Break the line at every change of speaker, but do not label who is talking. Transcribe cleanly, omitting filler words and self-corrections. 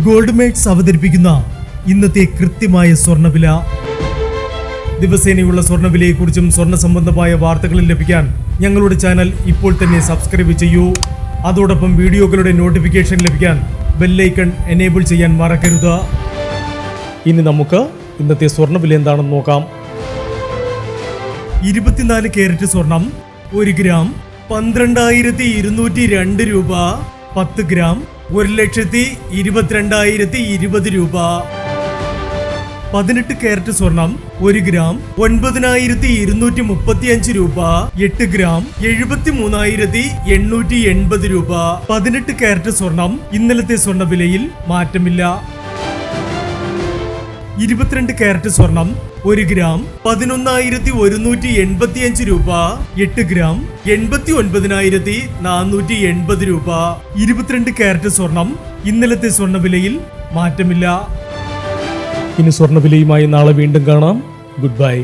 Gold makes അവതരിപ്പിക്കുന്ന ഇന്നത്തെ കൃത്യമായ സ്വർണ്ണവില. ദിവസേനയുള്ള സ്വർണ്ണവിലയെക്കുറിച്ചും സ്വർണ്ണ സംബന്ധമായ വാർത്തകളും ലഭിക്കാൻ ഞങ്ങളുടെ ചാനൽ ഇപ്പോൾ തന്നെ സബ്സ്ക്രൈബ് ചെയ്യൂ. അതോടൊപ്പം വീഡിയോകളുടെ നോട്ടിഫിക്കേഷൻ ലഭിക്കാൻ ബെല്ലൈക്കൺ എനേബിൾ ചെയ്യാൻ മറക്കരുത്. ഇനി നമുക്ക് ഇന്നത്തെ സ്വർണ്ണവില എന്താണെന്ന് നോക്കാം. 24 കാരറ്റ് സ്വർണം 1 ഗ്രാം 12,202 രൂപ. 10 ഗ്രാം 1,22,020 രൂപ. 18 കാരറ്റ് സ്വർണം 1 ഗ്രാം 9,235 രൂപ. 8 ഗ്രാം 73,880 രൂപ. 18 കാരറ്റ് സ്വർണം ഇന്നലത്തെ സ്വർണ്ണവിലയിൽ മാറ്റമില്ല. 22 കാരറ്റ് സ്വർണം 1 ഗ്രാം 11,185 രൂപ. 8 ഗ്രാം 89,480 രൂപ. 22 കാരറ്റ് സ്വർണം ഇന്നലത്തെ സ്വർണ്ണവിലയിൽ മാറ്റമില്ല. ഇനി സ്വർണ്ണവിലയുമായി നാളെ വീണ്ടും കാണാം. Good bye.